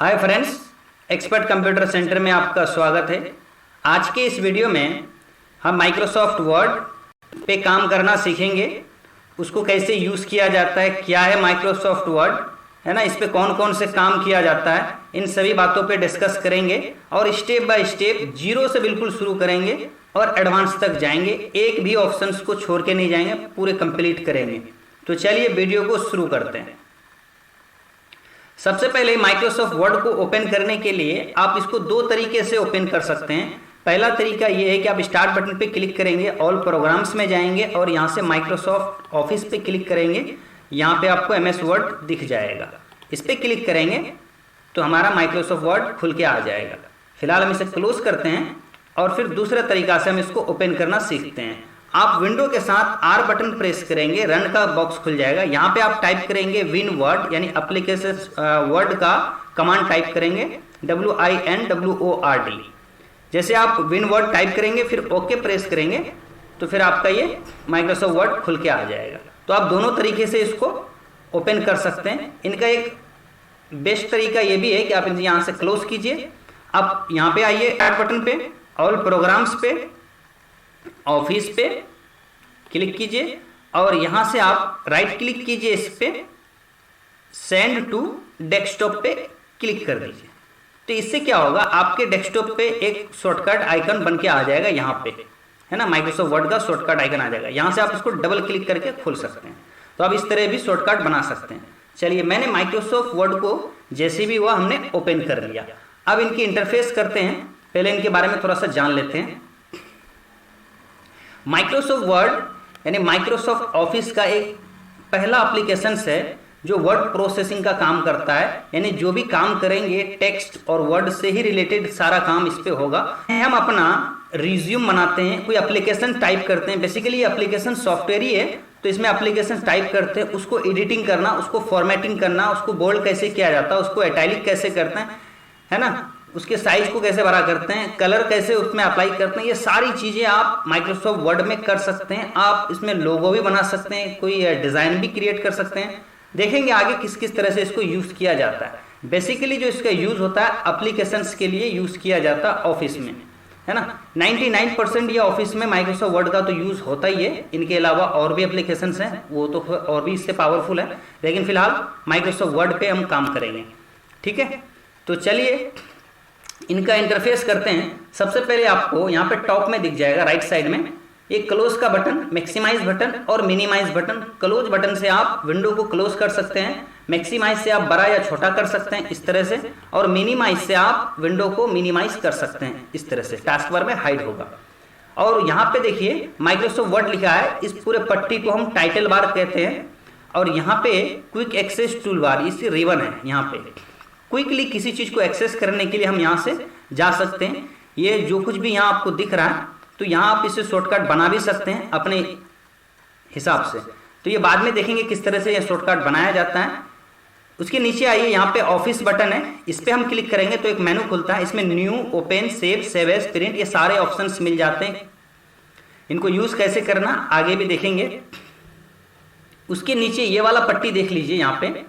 Hi friends, expert computer centre में आपका स्वागत है। आज के इस वीडियो में हम माइक्रोसॉफ्ट वर्ड पे काम करना सीखेंगे। उसको कैसे यूज़ किया जाता है, क्या है माइक्रोसॉफ्ट वर्ड, है ना, इस पे कौन कौन से काम किया जाता है, इन सभी बातों पे डिस्कस करेंगे और स्टेप बाय स्टेप जीरो से बिल्कुल शुरू करेंगे और एडवांस तक जाएंगे। एक भी ऑप्शंस को छोड़ के नहीं जाएंगे, पूरे कंप्लीट करेंगे। तो चलिए वीडियो को शुरू करते हैं। सबसे पहले माइक्रोसॉफ्ट वर्ड को ओपन करने के लिए आप इसको दो तरीके से ओपन कर सकते हैं। पहला तरीका ये है कि आप स्टार्ट बटन पे क्लिक करेंगे, ऑल प्रोग्राम्स में जाएंगे और यहाँ से माइक्रोसॉफ्ट ऑफिस पे क्लिक करेंगे। यहाँ पे आपको एमएस वर्ड दिख जाएगा, इस पर क्लिक करेंगे तो हमारा माइक्रोसॉफ्ट वर्ड खुल के आ जाएगा। फिलहाल हम इसे क्लोज करते हैं और फिर दूसरा तरीका से हम इसको ओपन करना सीखते हैं। आप विंडो के साथ आर बटन प्रेस करेंगे, रन का बॉक्स खुल जाएगा। यहाँ पे आप टाइप करेंगे विन वर्ड, यानी एप्लीकेशन वर्ड का कमांड टाइप करेंगे, WINWORD। जैसे आप विन वर्ड टाइप करेंगे फिर ओके प्रेस करेंगे तो फिर आपका ये माइक्रोसॉफ्ट वर्ड खुल के आ जाएगा। तो आप दोनों तरीके से इसको ओपन कर सकते हैं। इनका एक बेस्ट तरीका ये भी है कि आप इसे यहाँ से क्लोज कीजिए, आप यहाँ पे आइए ऐड बटन पे, ऑल प्रोग्राम्स पे, ऑफिस पे क्लिक कीजिए और यहां से आप राइट क्लिक कीजिए, इस पे सेंड टू डेस्कटॉप पे क्लिक कर दीजिए। तो इससे क्या होगा, आपके डेस्कटॉप पे एक शॉर्टकट आइकन बन के आ जाएगा, यहाँ पे है ना, माइक्रोसॉफ्ट वर्ड का शॉर्टकट आइकन आ जाएगा। यहां से आप इसको डबल क्लिक करके खोल सकते हैं। तो आप इस तरह भी शॉर्टकट बना सकते हैं। चलिए, मैंने माइक्रोसॉफ्ट वर्ड को जैसे भी हुआ हमने ओपन कर लिया। अब इनकी इंटरफेस करते हैं, पहले इनके बारे में थोड़ा सा जान लेते हैं। माइक्रोसॉफ्ट वर्ड यानी माइक्रोसॉफ्ट ऑफिस का एक पहला एप्लीकेशन है जो वर्ड प्रोसेसिंग का काम करता है। यानी जो भी काम करेंगे टेक्स्ट और वर्ड से ही रिलेटेड सारा काम इस पे होगा। हम अपना रिज्यूम बनाते हैं, कोई एप्लीकेशन टाइप करते हैं, बेसिकली ये एप्लीकेशन सॉफ्टवेयर ही है। तो इसमें एप्लीकेशन टाइप करते हैं, उसको एडिटिंग करना, उसको फॉर्मेटिंग करना, उसको बोल्ड कैसे किया जाता है, उसको इटैलिक कैसे करते हैं, है ना, उसके साइज को कैसे बड़ा करते हैं, कलर कैसे उसमें अप्लाई करते हैं, ये सारी चीज़ें आप माइक्रोसॉफ्ट वर्ड में कर सकते हैं। आप इसमें लोगो भी बना सकते हैं, कोई डिज़ाइन भी क्रिएट कर सकते हैं। देखेंगे आगे किस किस तरह से इसको यूज़ किया जाता है। बेसिकली जो इसका यूज़ होता है एप्लीकेशंस के लिए यूज़ किया जाता है ऑफिस में, है ना। 99% ये ऑफिस में माइक्रोसॉफ्ट वर्ड का तो यूज़ होता ही है। इनके अलावा और भी एप्लीकेशंस हैं, वो तो और भी इससे पावरफुल है, लेकिन फिलहाल माइक्रोसॉफ्ट वर्ड पे हम काम करेंगे, ठीक है। तो चलिए इनका इंटरफेस करते हैं। सबसे पहले आपको यहाँ पे टॉप में दिख जाएगा राइट साइड में एक क्लोज का बटन, मैक्सिमाइज बटन और मिनिमाइज बटन। क्लोज बटन से आप विंडो को क्लोज कर सकते हैं, मैक्सिमाइज से आप बड़ा या छोटा कर सकते हैं इस तरह से, और मिनिमाइज से आप विंडो को मिनिमाइज कर सकते हैं इस तरह से। टास्क बार में हाइड होगा। और यहाँ पे देखिए माइक्रोसॉफ्ट वर्ड लिखा है, इस पूरे पट्टी को हम टाइटल बार कहते हैं। और यहाँ पे क्विक एक्सेस टूल बार, इसकी रिबन है। यहाँ पे क्विकली किसी चीज़ को एक्सेस करने के लिए हम यहाँ से जा सकते हैं। ये जो कुछ भी यहाँ आपको दिख रहा है, तो यहाँ आप इसे शॉर्टकट बना भी सकते हैं अपने हिसाब से। तो ये बाद में देखेंगे किस तरह से ये शॉर्टकट बनाया जाता है। उसके नीचे आइए, यहाँ पे ऑफिस बटन है, इस पर हम क्लिक करेंगे तो एक मेनू खुलता है। इसमें new, open, save, save as, print, ये सारे ऑप्शंस मिल जाते हैं। इनको यूज़ कैसे करना आगे भी देखेंगे। उसके नीचे ये वाला पट्टी देख लीजिए, यहाँ पे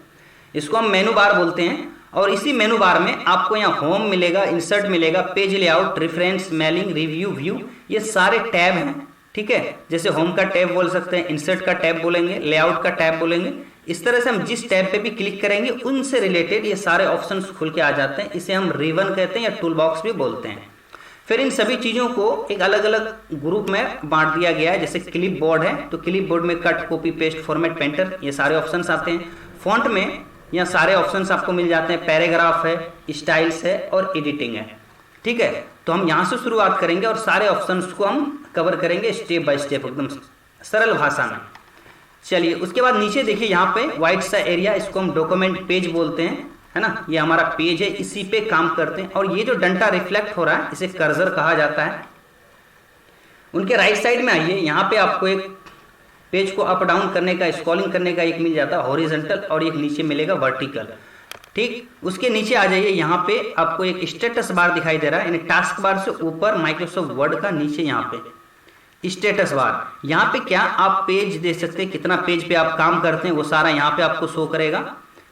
इसको हम मेनू बार बोलते हैं। और इसी मेनू बार में आपको यहाँ होम मिलेगा, इंसर्ट मिलेगा, page layout, reference, mailing, review, view, ये सारे टैब हैं, ठीक है। जैसे होम का टैब बोल सकते हैं, इंसर्ट का टैब बोलेंगे, लेआउट का टैब बोलेंगे। इस तरह से हम जिस टैब पे भी क्लिक करेंगे उनसे रिलेटेड ये सारे ऑप्शंस खुल के आ जाते हैं। इसे हम रिबन कहते हैं या टूल बॉक्स भी बोलते हैं। फिर इन सभी चीज़ों को एक अलग अलग ग्रुप में बांट दिया गया है। जैसे क्लिप बोर्ड है तो क्लिप बोर्ड में cut, copy, paste, format, painter, ये सारे ऑप्शंस आते हैं। फॉन्ट में यहाँ सारे ऑप्शंस आपको मिल जाते हैं, पैराग्राफ है, स्टाइल्स है और एडिटिंग है, ठीक है। तो हम यहाँ से शुरुआत करेंगे और सारे ऑप्शंस को हम कवर करेंगे स्टेप बाय स्टेप, एकदम सरल भाषा में। चलिए, उसके बाद नीचे देखिए यहाँ पे व्हाइट सा एरिया, इसको हम डॉक्यूमेंट पेज बोलते हैं, है ना। ये हमारा पेज है, इसी पे काम करते हैं। और ये जो डंडा रिफ्लेक्ट हो रहा है इसे कर्सर कहा जाता है। उनके राइट साइड में आइए, यहाँ पे आपको एक पेज को अप डाउन करने का, स्क्रॉलिंग करने का एक मिल जाता है हॉरिजॉन्टल, और एक नीचे मिलेगा वर्टिकल, ठीक। उसके नीचे आ जाइए, यहाँ पे आपको एक स्टेटस बार दिखाई दे रहा है, यानी टास्क बार से ऊपर माइक्रोसॉफ्ट वर्ड का नीचे यहाँ पे स्टेटस बार। यहाँ पे क्या आप पेज दे सकते हैं, कितना पेज पे आप काम करते हैं वो सारा यहाँ पे आपको शो करेगा,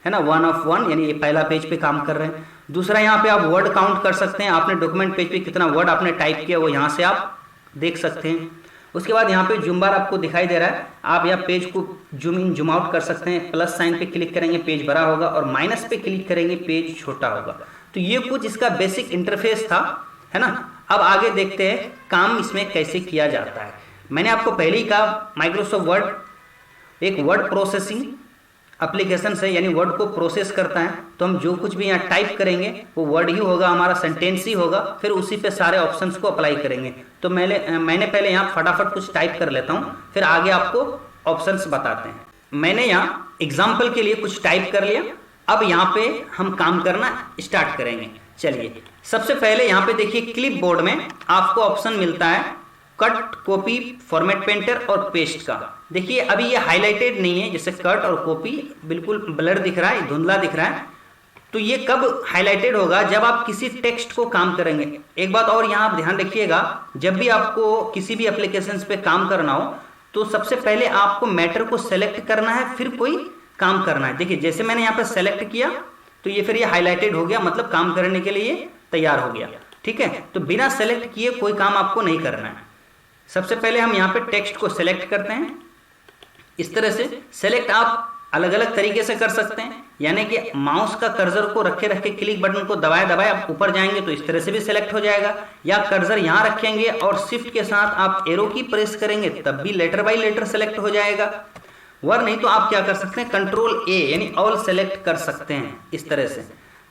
है ना। 1 of 1 यानी ये पहला पेज पे काम कर रहे हैं। दूसरा यहाँ पे आप वर्ड काउंट कर सकते हैं, आपने डॉक्यूमेंट पेज पे कितना वर्ड आपने टाइप किया वो यहाँ से आप देख सकते हैं। उसके बाद यहाँ पे जूम बार आपको दिखाई दे रहा है, आप यहाँ पेज को जूम इन जूम आउट कर सकते हैं। प्लस साइन पे क्लिक करेंगे पेज बड़ा होगा और माइनस पे क्लिक करेंगे पेज छोटा होगा। तो ये कुछ इसका बेसिक इंटरफेस था, है ना। अब आगे देखते हैं काम इसमें कैसे किया जाता है। मैंने आपको पहले ही कहा माइक्रोसॉफ्ट वर्ड एक वर्ड प्रोसेसिंग एप्लीकेशन है, यानी वर्ड को प्रोसेस करता है। तो हम जो कुछ भी यहाँ टाइप करेंगे वो वर्ड ही होगा, हमारा सेंटेंस ही होगा, फिर उसी पे सारे ऑप्शंस को अप्लाई करेंगे। तो मैंने पहले यहाँ फटाफट कुछ टाइप कर लेता हूँ, फिर आगे आपको ऑप्शंस बताते हैं। मैंने यहाँ एग्जाम्पल के लिए कुछ टाइप कर लिया। अब यहाँ पे हम काम करना स्टार्ट करेंगे। चलिए, सबसे पहले यहाँ पे देखिए क्लिप बोर्ड में आपको ऑप्शन मिलता है कट, कॉपी, फॉर्मेट पेंटर और पेस्ट का। देखिए अभी ये हाईलाइटेड नहीं है, जैसे कट और कॉपी बिल्कुल ब्लर दिख रहा है, धुंधला दिख रहा है। तो ये कब हाईलाइटेड होगा? जब आप किसी टेक्स्ट को काम करेंगे। एक बात और यहाँ आप ध्यान रखिएगा, जब भी आपको किसी भी एप्लीकेशन पे काम करना हो तो सबसे पहले आपको मैटर को सेलेक्ट करना है, फिर कोई काम करना है। देखिए जैसे मैंने यहाँ पे सेलेक्ट किया तो ये फिर ये हाईलाइटेड हो गया, मतलब काम करने के लिए तैयार हो गया। ठीक है, तो बिना सेलेक्ट किए कोई काम आपको नहीं करना है। सबसे पहले हम यहाँ पे टेक्स्ट को सेलेक्ट करते हैं। इस तरह से सेलेक्ट आप अलग अलग तरीके से कर सकते हैं, यानी कि माउस का कर्सर को रखे रखे क्लिक बटन को दबाए दबाए आप ऊपर जाएंगे तो इस तरह से भी सेलेक्ट हो जाएगा, या कर्सर यहाँ रखेंगे और शिफ्ट के साथ आप एरो की प्रेस करेंगे तब भी लेटर बाय लेटर सेलेक्ट हो जाएगा। वर नहीं तो आप क्या कर सकते हैं, कंट्रोल ए यानी ऑल सेलेक्ट कर सकते हैं इस तरह से।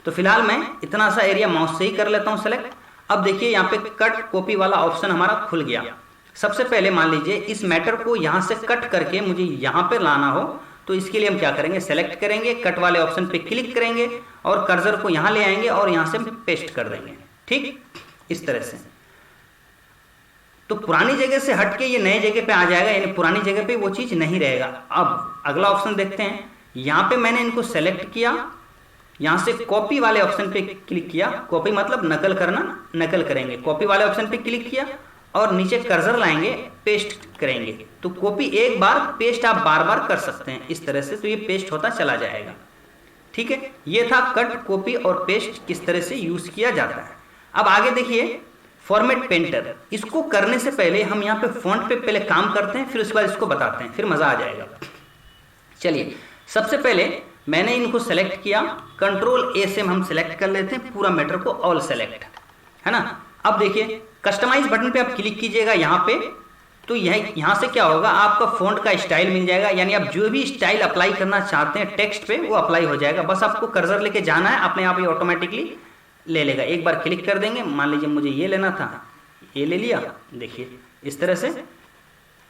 तो फिलहाल मैं इतना सा एरिया माउस से ही कर लेता हूँ सेलेक्ट। अब देखिए यहाँ पे कट कॉपी वाला ऑप्शन हमारा खुल गया। सबसे पहले मान लीजिए इस मैटर को यहाँ से कट करके मुझे यहाँ पे लाना हो, तो इसके लिए हम क्या करेंगे, सेलेक्ट करेंगे, कट वाले ऑप्शन पे क्लिक करेंगे और कर्सर को यहाँ ले आएंगे और यहाँ से पेस्ट कर देंगे। ठीक, इस तरह से। तो पुरानी जगह से हट के ये नए जगह पे आ जाएगा, यानी पुरानी जगह पे वो चीज नहीं रहेगा। अब अगला ऑप्शन देखते हैं। यहाँ पे मैंने इनको सेलेक्ट किया, यहाँ से कॉपी वाले ऑप्शन पे क्लिक किया। कॉपी मतलब नकल करना, नकल करेंगे। कॉपी वाले ऑप्शन पे क्लिक किया और नीचे कर्सर लाएंगे, पेस्ट करेंगे। तो कॉपी एक बार, पेस्ट आप बार बार कर सकते हैं इस तरह से, तो ये पेस्ट होता चला जाएगा। ठीक है, ये था कट, कॉपी और पेस्ट किस तरह से यूज किया जाता है। अब आगे देखिए फॉर्मेट पेंटर। इसको करने से पहले हम यहाँ पे फॉन्ट पे पहले काम करते हैं, फिर उसके बाद इसको बताते हैं, फिर मजा आ जाएगा। चलिए, सबसे पहले मैंने इनको सेलेक्ट किया, कंट्रोल ए से हम सेलेक्ट कर लेते हैं पूरा मैटर को, ऑल सेलेक्ट, है ना। अब देखिए कस्टमाइज बटन पे आप क्लिक कीजिएगा यहाँ पे, तो यहाँ से क्या होगा, आपका फॉन्ट का स्टाइल मिल जाएगा, यानी आप जो भी स्टाइल अप्लाई करना चाहते हैं टेक्स्ट पे वो अप्लाई हो जाएगा। बस आपको कर्सर लेके जाना है, अपने आप ये ऑटोमेटिकली ले लेगा। एक बार क्लिक कर देंगे, मान लीजिए मुझे ये लेना था, ये ले लिया, देखिए इस तरह से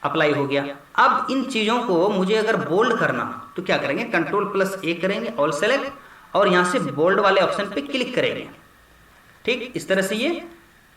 अप्लाई हो गया। अब इन चीजों को मुझे अगर बोल्ड करना तो क्या करेंगे, कंट्रोल प्लस ए करेंगे, ऑल सेलेक्ट, और यहाँ से बोल्ड वाले ऑप्शन पे क्लिक करेंगे। ठीक, इस तरह से ये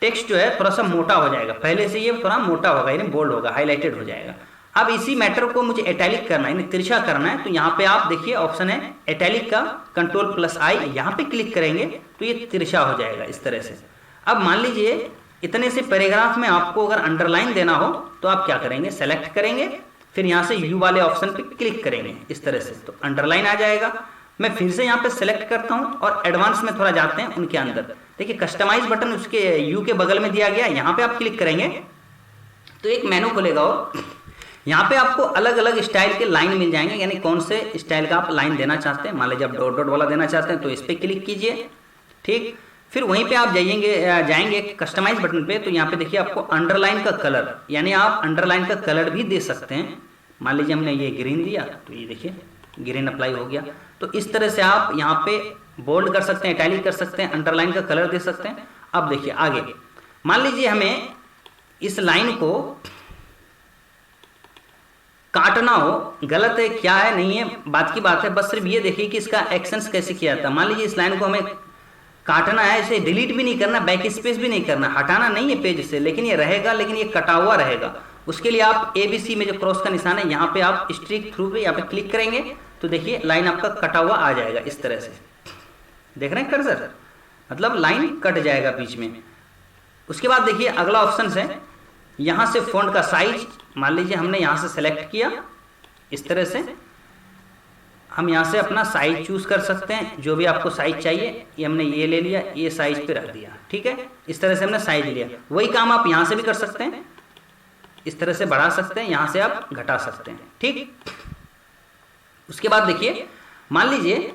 टेक्स्ट जो है थोड़ा सा मोटा हो जाएगा, पहले से ये थोड़ा मोटा होगा, यानी बोल्ड होगा, हाईलाइटेड हो जाएगा। अब इसी मैटर को मुझे इटैलिक करना है, यानी तिरछा करना है, तो यहाँ पे आप देखिए ऑप्शन है इटैलिक का, कंट्रोल प्लस आई, यहाँ पे क्लिक करेंगे तो ये तिरछा हो जाएगा इस तरह से। अब मान लीजिए इतने से पैराग्राफ में आपको अगर अंडरलाइन देना हो तो आप क्या करेंगे, सेलेक्ट करेंगे, फिर यहाँ से यू वाले ऑप्शन पे क्लिक करेंगे इस तरह से, तो अंडरलाइन आ जाएगा। मैं फिर से यहाँ पे सेलेक्ट करता हूँ और एडवांस में थोड़ा जाते हैं उनके अंदर। देखिए कस्टमाइज बटन उसके यू के बगल में दिया गया, यहाँ पे आप क्लिक करेंगे तो एक मेनू खुलेगा और यहाँ पे आपको अलग अलग स्टाइल के लाइन मिल जाएंगे, यानी कौन से स्टाइल का आप लाइन देना चाहते हैं। मान लीजिए आप डॉट डॉट वाला देना चाहते हैं तो इस पर क्लिक कीजिए। ठीक, फिर वहीं पे आप जाएंगे कस्टमाइज बटन पे, तो यहाँ पे देखिए आपको अंडरलाइन का कलर, यानी आप अंडरलाइन का कलर भी दे सकते हैं। मान लीजिए हमने ये ग्रीन दिया तो ये देखिए ग्रीन अप्लाई हो गया। तो इस तरह से आप यहाँ पे बोल्ड कर सकते हैं, इटैलिक कर सकते हैं, अंडरलाइन का कलर दे सकते हैं। अब देखिए आगे, मान लीजिए हमें इस लाइन को काटना हो, गलत है क्या है नहीं है बात की बात है, बस सिर्फ ये देखिए कि इसका एक्शंस कैसे किया जाता है। मान लीजिए इस लाइन को हमें काटना है, इसे डिलीट भी नहीं करना, बैक स्पेस भी नहीं करना, हटाना नहीं है पेज से, लेकिन ये रहेगा, लेकिन ये कटा हुआ रहेगा। उसके लिए आप ABC में जो क्रॉस का निशान है यहाँ पे आप स्ट्रिक थ्रू पे यहाँ पे क्लिक करेंगे तो देखिए लाइन आपका कटा हुआ आ जाएगा इस तरह से। देख रहे हैं कर्सर, मतलब लाइन कट जाएगा बीच में। उसके बाद देखिए अगला ऑप्शन है, यहाँ से फॉन्ट का साइज, मान लीजिए हमने यहाँ से सेलेक्ट किया इस तरह से, हम यहाँ से अपना साइज चूज कर सकते हैं, जो भी आपको साइज चाहिए। ये हमने ये ले लिया, ये साइज पे रख दिया, ठीक है। इस तरह से हमने साइज लिया। वही काम आप यहाँ से भी कर सकते हैं, इस तरह से बढ़ा सकते हैं, यहाँ से आप घटा सकते हैं, ठीक। उसके बाद देखिए, मान लीजिए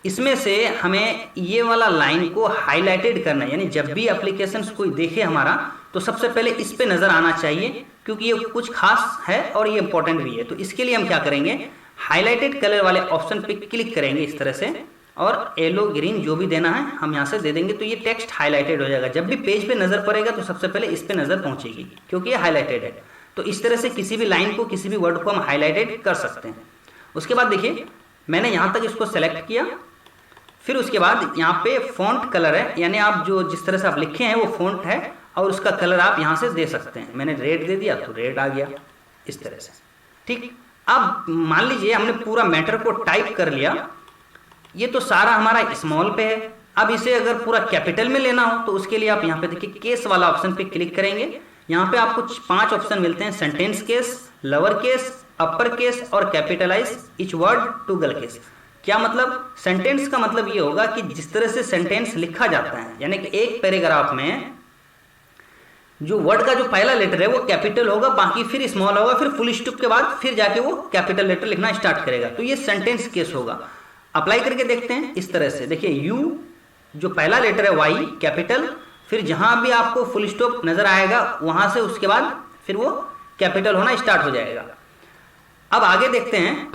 इसमें से हमें ये वाला लाइन को हाईलाइटेड करना है, यानी जब भी एप्लीकेशन कोई देखे हमारा तो सबसे पहले इस पे नजर आना चाहिए, क्योंकि ये कुछ खास है और ये इंपॉर्टेंट भी है। तो इसके लिए हम क्या करेंगे, हाईलाइटेड कलर वाले ऑप्शन पे क्लिक करेंगे इस तरह से, और येलो ग्रीन जो भी देना है हम यहाँ से दे देंगे, तो ये टेक्स्ट हाईलाइटेड हो जाएगा। जब भी पेज पे नजर पड़ेगा तो सबसे पहले इस पे नजर पहुंचेगी, क्योंकि ये हाईलाइटेड है। तो इस तरह से किसी भी लाइन को, किसी भी वर्ड को हम हाईलाइटेड कर सकते हैं। उसके बाद देखिए, मैंने यहाँ तक इसको सेलेक्ट किया, फिर उसके बाद यहाँ पे फॉन्ट कलर है, यानी आप जो जिस तरह से आप लिखे हैं वो फॉन्ट है, और उसका कलर आप यहाँ से दे सकते हैं। मैंने रेड दे दिया तो रेड आ गया इस तरह से, ठीक। अब मान लीजिए हमने पूरा मैटर को टाइप कर लिया, ये तो सारा हमारा स्मॉल पे है। अब इसे अगर पूरा कैपिटल में लेना हो तो उसके लिए आप यहाँ पे देखिए केस वाला ऑप्शन पे क्लिक करेंगे। यहाँ पे आपको 5 ऑप्शन मिलते हैं, sentence case, lower case, upper case और capitalise each word toggle case. क्या मतलब, सेंटेंस का मतलब ये होगा कि जिस तरह से सेंटेंस लिखा जाता है, यानी कि एक पैराग्राफ में जो वर्ड का जो पहला लेटर है वो कैपिटल होगा, बाकी फिर स्मॉल होगा, फिर फुल स्टॉप के बाद फिर जाके वो कैपिटल लेटर लिखना स्टार्ट करेगा, तो ये सेंटेंस केस होगा। अप्लाई करके देखते हैं इस तरह से। देखिए यू जो पहला लेटर है वाई कैपिटल, फिर जहां भी आपको फुल स्टॉप नजर आएगा वहां से उसके बाद फिर वो कैपिटल होना स्टार्ट हो जाएगा। अब आगे देखते हैं,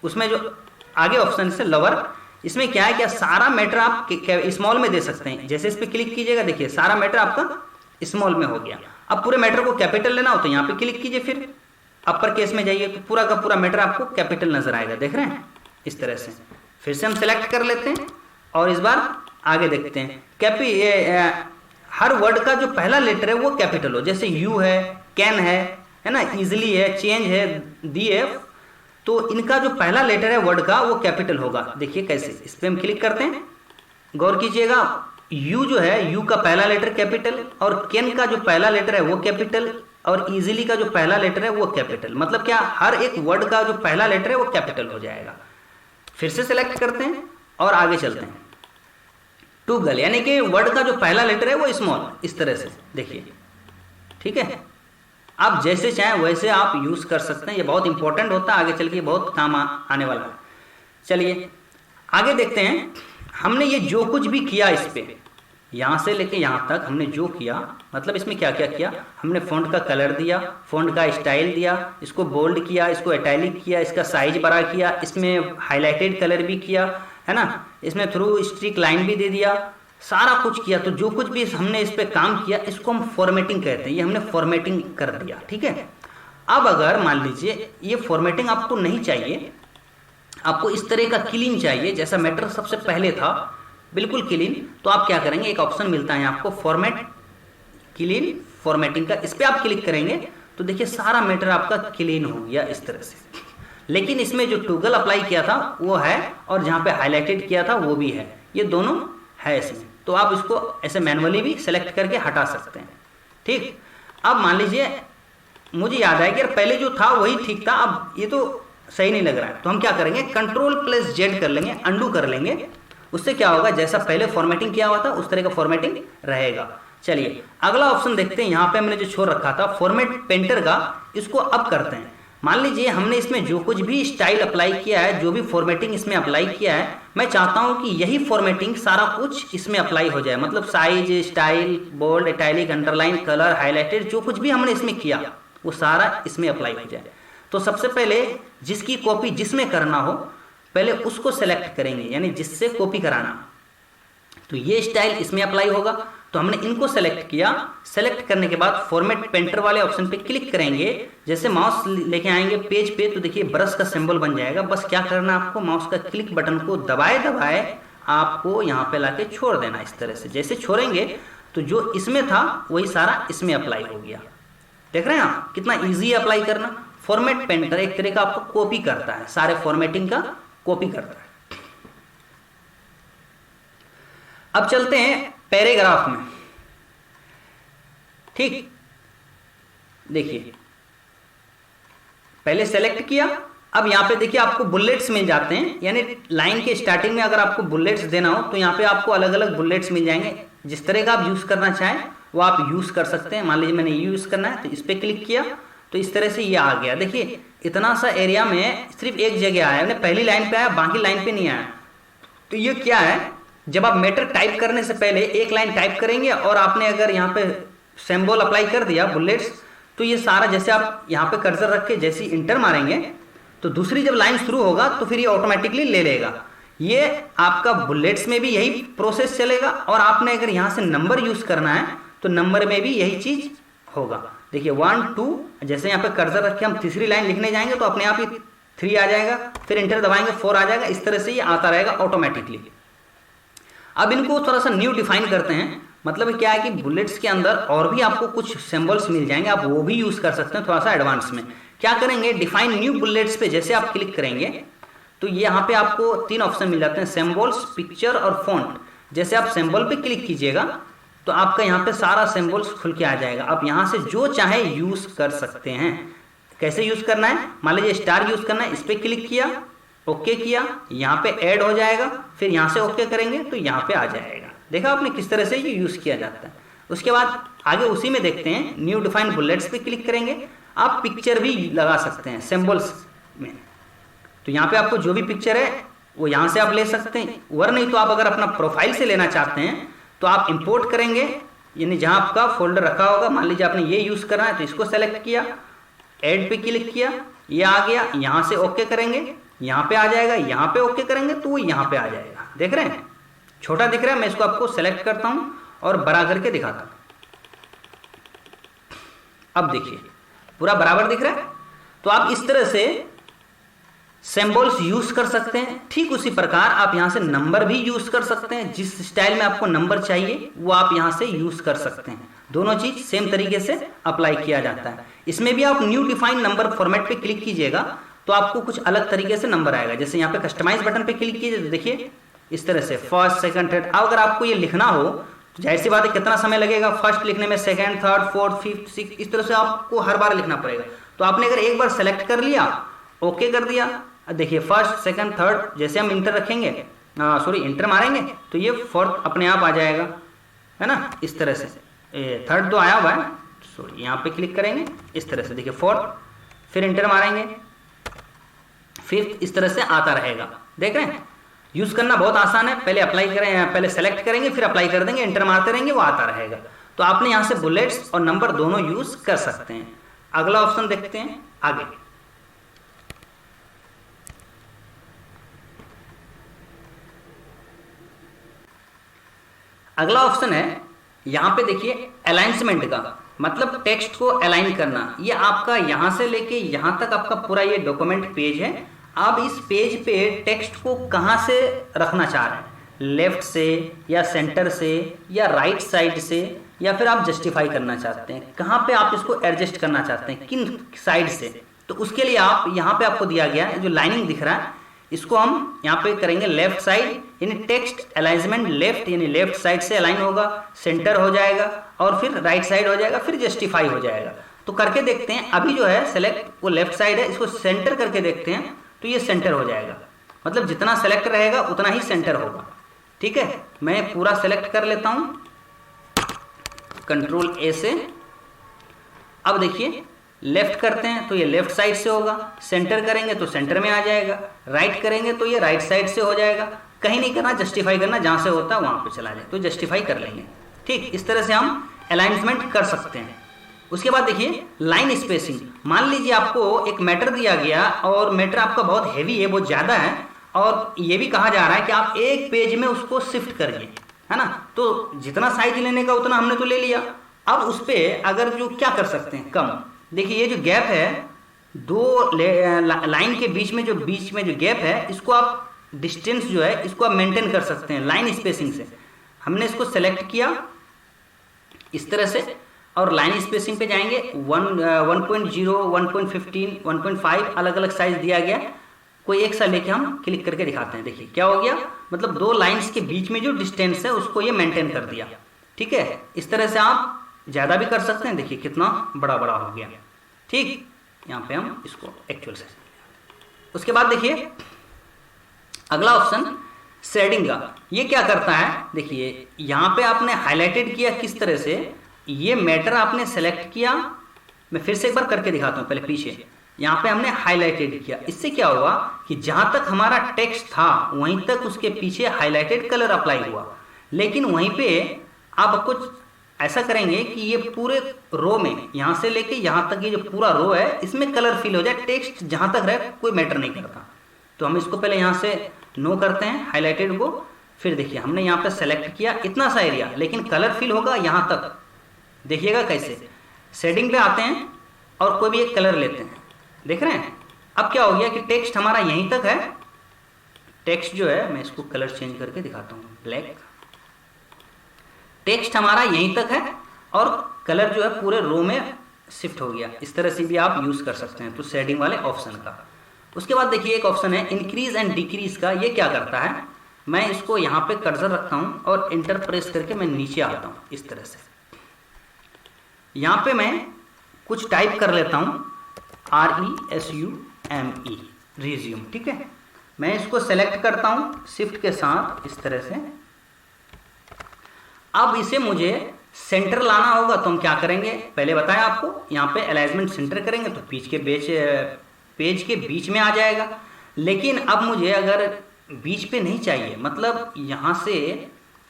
उसमें जो आगे ऑप्शन से लोअर, इसमें क्या है, क्या सारा मैटर आप स्मॉल में दे सकते हैं। जैसे इस पे क्लिक कीजिएगा, देखिए सारा मैटर आपका स्मॉल में हो गया। अब पूरे मैटर को कैपिटल लेना हो तो यहाँ पे क्लिक कीजिए, फिर अपर केस में जाइए तो पूरा का पूरा मैटर आपको कैपिटल नजर आएगा, देख रहे हैं इस तरह से। फिर से हम सेलेक्ट कर लेते हैं और इस बार आगे देखते हैं, हर वर्ड का जो पहला लेटर है वो कैपिटल हो, जैसे यू है, कैन है ना, इजिली है, चेंज है, दी है, तो इनका जो पहला लेटर है वर्ड का वो कैपिटल होगा। देखिए कैसे, इस पर हम क्लिक करते हैं, गौर कीजिएगा, यू जो है, यू का पहला लेटर कैपिटल, और कैन का जो पहला लेटर है वो कैपिटल, और इजिली का जो पहला लेटर है वो कैपिटल। मतलब क्या, हर एक वर्ड का जो पहला लेटर है वो कैपिटल हो जाएगा। फिर से सिलेक्ट करते हैं और आगे चलते हैं। टूगल यानी कि वर्ड का जो पहला लेटर है वो स्मॉल, इस तरह से देखिए, ठीक है। आप जैसे चाहें वैसे आप यूज कर सकते हैं, ये बहुत इंपॉर्टेंट होता है, आगे चल के बहुत काम आने वाला है। चलिए आगे देखते हैं, हमने ये जो कुछ भी किया इस पे, यहाँ से लेके यहाँ तक हमने जो किया, मतलब इसमें क्या क्या किया, हमने फॉन्ट का कलर दिया, फॉन्ट का स्टाइल दिया, इसको बोल्ड किया, इसको इटैलिक किया, इसका साइज बड़ा किया, इसमें हाईलाइटेड कलर भी किया, है ना, इसमें थ्रू स्ट्रिक लाइन भी दे दिया, सारा कुछ किया। तो जो कुछ भी हमने इस पे काम किया इसको हम फॉर्मेटिंग कहते हैं, ये हमने फॉर्मेटिंग कर दिया, ठीक है। अब अगर मान लीजिए ये फॉर्मेटिंग आपको नहीं चाहिए, आपको इस तरह का क्लीन चाहिए जैसा मैटर सबसे पहले था, बिल्कुल क्लीन, तो आप क्या करेंगे, एक ऑप्शन मिलता है आपको फॉर्मेट क्लीन फॉर्मेटिंग का, इस पर आप क्लिक करेंगे तो देखिए सारा मैटर आपका क्लीन हो गया इस तरह से। लेकिन इसमें जो टूगल अप्लाई किया था वो है, और जहाँ पे हाईलाइटेड किया था वो भी है, ये दोनों है इसमें। तो आप इसको ऐसे मैनुअली भी सेलेक्ट करके हटा सकते हैं, ठीक। अब मान लीजिए मुझे याद आया कि यार पहले जो था वही ठीक था, अब ये तो सही नहीं लग रहा है, तो हम क्या करेंगे, Ctrl+Z कर लेंगे, अंडू कर लेंगे। उससे क्या होगा, जैसा पहले फॉर्मेटिंग किया हुआ था उस तरह का फॉर्मेटिंग रहेगा। चलिए अगला ऑप्शन देखते हैं, यहाँ पे हमने जो छोड़ रखा था फॉर्मेट पेंटर का, इसको अब करते हैं। मान लीजिए हमने इसमें जो कुछ भी स्टाइल अप्लाई किया है, जो भी फॉर्मेटिंग इसमें अप्लाई किया है, मैं चाहता हूं कि यही फॉर्मेटिंग सारा कुछ इसमें अप्लाई हो जाए, मतलब size, style, bold, italic, underline, colour, highlighted, जो कुछ भी हमने इसमें किया वो सारा इसमें अप्लाई हो जाए। तो सबसे पहले जिसकी कॉपी जिसमें करना हो पहले उसको सेलेक्ट करेंगे, यानी जिससे कॉपी कराना, तो ये स्टाइल इसमें अप्लाई होगा। तो हमने इनको सेलेक्ट किया, सेलेक्ट करने के बाद फॉर्मेट पेंटर वाले ऑप्शन पे क्लिक करेंगे, जैसे माउस लेके आएंगे पेज पे तो देखिए ब्रश का सिंबल बन जाएगा। बस क्या करना है आपको, माउस का क्लिक बटन को दबाए दबाए आपको यहाँ पे लाके छोड़ देना इस तरह से। जैसे छोड़ेंगे तो जो इसमें था वही सारा इसमें अप्लाई हो गया। देख रहे हैं आप कितना ईजी है अप्लाई करना। फॉर्मेट पेंटर एक तरह का आपको कॉपी करता है, सारे फॉर्मेटिंग का कॉपी करता है। अब चलते हैं पैराग्राफ में, ठीक। देखिए पहले सेलेक्ट किया, अब यहाँ पे देखिए आपको बुलेट्स मिल जाते हैं, यानी लाइन के स्टार्टिंग में अगर आपको बुलेट्स देना हो तो यहाँ पे आपको अलग अलग बुलेट्स मिल जाएंगे। जिस तरह का आप यूज़ करना चाहें वो आप यूज़ कर सकते हैं। मान लीजिए मैंने यूज़ करना है तो इस पर क्लिक किया तो इस तरह से ये आ गया। देखिए इतना सा एरिया में सिर्फ एक जगह आया, मैंने पहली लाइन पे आया, बाकी लाइन पे नहीं आया। तो ये क्या है, जब आप मैटर टाइप करने से पहले एक लाइन टाइप करेंगे और आपने अगर यहाँ पे सिंबल अप्लाई कर दिया बुलेट्स, तो ये सारा जैसे आप यहाँ पे कर्सर रख के जैसे इंटर मारेंगे तो दूसरी जब लाइन शुरू होगा तो फिर ये ऑटोमेटिकली ले लेगा। ये आपका बुलेट्स में भी यही प्रोसेस चलेगा, और आपने अगर यहाँ से नंबर यूज करना है तो नंबर में भी यही चीज होगा। देखिए 1 2, जैसे यहाँ पे कर्सर रख के हम तीसरी लाइन लिखने जाएंगे तो अपने आप ही 3 आ जाएगा, फिर इंटर दबाएंगे 4 आ जाएगा। इस तरह से ये आता रहेगा ऑटोमेटिकली। अब इनको थोड़ा सा न्यू डिफाइन करते हैं। मतलब क्या है कि बुलेट्स के अंदर और भी आपको कुछ सिंबल्स मिल जाएंगे, आप वो भी यूज कर सकते हैं थोड़ा सा एडवांस में। क्या करेंगे, डिफाइन न्यू बुलेट्स पे जैसे आप क्लिक करेंगे तो ये यहाँ पे आपको 3 ऑप्शन मिल जाते हैं, सिंबल्स, पिक्चर और फॉन्ट। जैसे आप सिंबल पे क्लिक कीजिएगा तो आपका यहाँ पे सारा सिंबल्स खुल के आ जाएगा। आप यहाँ से जो चाहे यूज कर सकते हैं। कैसे यूज करना है, मान लीजिए स्टार यूज करना है, इस पर क्लिक किया, ओके किया, यहाँ पे ऐड हो जाएगा, फिर यहाँ से ओके करेंगे तो यहाँ पे आ जाएगा। देखा आपने किस तरह से ये यूज किया जाता है। उसके बाद आगे उसी में देखते हैं, न्यू डिफाइन बुलेट्स पे क्लिक करेंगे। आप पिक्चर भी लगा सकते हैं सिंबल्स में, तो यहाँ पे आपको जो भी पिक्चर है वो यहाँ से आप ले सकते हैं। वर नहीं तो आप अगर अपना प्रोफाइल से लेना चाहते हैं तो आप इंपोर्ट करेंगे, यानी जहाँ आपका फोल्डर रखा होगा, मान लीजिए आपने ये यूज करना है तो इसको सेलेक्ट किया, ऐड पे क्लिक किया, ये आ गया, यहाँ से ओके करेंगे, यहाँ पे आ जाएगा, यहाँ पे ओके करेंगे तो वो यहाँ पे आ जाएगा। देख रहे हैं, छोटा दिख रहा है, मैं इसको आपको सेलेक्ट करता हूँ और बड़ा करके दिखाता हूँ। अब देखिए पूरा बराबर दिख रहा है। तो आप इस तरह से सिंबल्स यूज कर सकते हैं। ठीक उसी प्रकार आप यहां से नंबर भी यूज कर सकते हैं। जिस स्टाइल में आपको नंबर चाहिए वो आप यहां से यूज कर सकते हैं। दोनों चीज सेम तरीके से अप्लाई किया जाता है। इसमें भी आप न्यू डिफाइन नंबर फॉर्मेट पे क्लिक कीजिएगा तो आपको कुछ अलग तरीके से नंबर आएगा। जैसे यहाँ पे कस्टमाइज बटन पे क्लिक कीजिए तो देखिए इस तरह से फर्स्ट, सेकंड, थर्ड। अब अगर आपको ये लिखना हो तो जाहिर सी बात है कितना समय लगेगा फर्स्ट लिखने में, second, third, fourth, fifth, six, इस तरह से आपको हर बार लिखना पड़ेगा। तो आपने अगर एक बार सेलेक्ट कर लिया, ओके कर दिया, देखिए फर्स्ट, सेकंड, थर्ड, जैसे हम इंटर रखेंगे, इंटर मारेंगे तो ये फोर्थ अपने आप आ जाएगा, है ना। इस तरह से थर्ड तो आया हुआ है, यहाँ पे क्लिक करेंगे इस तरह से, देखिए फोर्थ, फिर इंटर मारेंगे, फिफ्थ, इस तरह से आता रहेगा। देख रहे हैं, यूज करना बहुत आसान है। पहले अप्लाई करें, पहले सेलेक्ट करेंगे, फिर अप्लाई कर देंगे, इंटर मारते रहेंगे, वो आता रहेगा। तो आपने यहाँ से बुलेट्स और नंबर दोनों यूज कर सकते हैं। अगला ऑप्शन देखते हैं आगे। अगला ऑप्शन है यहाँ पे देखिए अलाइनमेंट का, मतलब टेक्स्ट को अलाइन करना। ये आपका यहाँ से लेके यहाँ तक आपका पूरा ये डॉक्यूमेंट पेज है। आप इस पेज पे टेक्स्ट को कहाँ से रखना चाह रहे हैं, लेफ्ट से या सेंटर से या राइट साइड से, या फिर आप जस्टिफाई करना चाहते हैं, कहाँ पे आप इसको एडजस्ट करना चाहते हैं, किन साइड से। तो उसके लिए आप यहाँ पे आपको दिया गया है जो लाइनिंग दिख रहा है, इसको हम यहाँ पे करेंगे लेफ्ट साइड, यानी टेक्स्ट अलाइनमेंट लेफ्ट, यानी लेफ्ट साइड से अलाइन होगा, सेंटर हो जाएगा और फिर राइट साइड हो जाएगा, फिर जस्टिफाई हो जाएगा। तो करके देखते हैं। अभी जो है सेलेक्ट वो लेफ्ट साइड है, इसको सेंटर करके देखते हैं तो ये सेंटर हो जाएगा। मतलब जितना सेलेक्ट रहेगा उतना ही सेंटर होगा। ठीक है, मैं पूरा सेलेक्ट कर लेता हूं कंट्रोल ए से। अब देखिए लेफ्ट करते हैं तो ये लेफ्ट साइड से होगा, सेंटर करेंगे तो सेंटर में आ जाएगा, राइट करेंगे तो ये राइट साइड से हो जाएगा। कहीं नहीं करना, जस्टिफाई करना, जहां से होता है वहां पे चला जाए तो जस्टिफाई कर लेंगे। ठीक, इस तरह से हम अलाइनमेंट कर सकते हैं। उसके बाद देखिए लाइन स्पेसिंग। मान लीजिए आपको एक मैटर दिया गया और मैटर आपका बहुत हैवी है, बहुत ज्यादा है, और ये भी कहा जा रहा है कि आप एक पेज में उसको शिफ्ट करिए, है ना। तो जितना साइज लेने का उतना हमने तो ले लिया। अब उस पर अगर जो क्या कर सकते हैं, कम, देखिए ये जो गैप है दो लाइन के बीच में, जो गैप है, इसको आप डिस्टेंस जो है इसको आप मेंटेन कर सकते हैं लाइन स्पेसिंग से। हमने इसको सेलेक्ट किया इस तरह से और लाइन स्पेसिंग पे जाएंगे 1.0, 1.15, 1.5 अलग अलग साइज दिया गया। कोई एक सा लेके हम क्लिक करके दिखाते हैं। देखिए क्या हो गया, मतलब दो लाइंस के बीच में जो डिस्टेंस है उसको ये मेंटेन कर दिया। ठीक है, इस तरह से आप ज्यादा भी कर सकते हैं। देखिए कितना बड़ा बड़ा हो गया। ठीक, यहाँ पे हम इसको एक्चुअल से उसके बाद देखिए अगला ऑप्शन शेडिंग का, ये क्या करता है, देखिए यहाँ पे आपने हाईलाइटेड किया किस तरह से, ये मैटर आपने सेलेक्ट किया, मैं फिर से एक बार करके दिखाता हूँ, पहले पीछे यहाँ पे हमने हाईलाइटेड किया, इससे क्या हुआ कि जहां तक हमारा टेक्स्ट था वहीं तक उसके पीछे हाईलाइटेड कलर अप्लाई हुआ, लेकिन वहीं पे आप कुछ ऐसा करेंगे कि ये पूरे रो में यहां से लेके यहां तक ये जो पूरा रो है इसमें कलर फिल हो जाए, टेक्स्ट जहां तक रहे कोई मैटर नहीं करता। तो हम इसको पहले यहां से नो करते हैं हाईलाइटेड को, फिर देखिए हमने यहाँ पे सेलेक्ट किया इतना सा एरिया, लेकिन कलर फिल होगा यहां तक, देखिएगा कैसे। शेडिंग पे आते हैं और कोई भी एक कलर लेते हैं, देख रहे हैं अब क्या हो गया कि टेक्स्ट हमारा यहीं तक है, टेक्स्ट जो है मैं इसको कलर चेंज करके दिखाता हूँ, ब्लैक, टेक्स्ट हमारा यहीं तक है और कलर जो है पूरे रो में शिफ्ट हो गया। इस तरह से भी आप यूज कर सकते हैं तो शेडिंग वाले ऑप्शन का। उसके बाद देखिए एक ऑप्शन है इंक्रीज एंड डिक्रीज का, ये क्या करता है, मैं इसको यहाँ पे कर्सर रखता हूँ और इंटर प्रेस करके मैं नीचे आता हूँ इस तरह से, यहाँ पे मैं कुछ टाइप कर लेता हूँ RESUME रिज्यूम, ठीक है, मैं इसको सेलेक्ट करता हूँ शिफ्ट के साथ इस तरह से। अब इसे मुझे सेंटर लाना होगा तो हम क्या करेंगे, पहले बताया आपको, यहाँ पे अलाइनमेंट सेंटर करेंगे तो पेज के बीच में आ जाएगा, लेकिन अब मुझे अगर बीच पे नहीं चाहिए, मतलब यहाँ से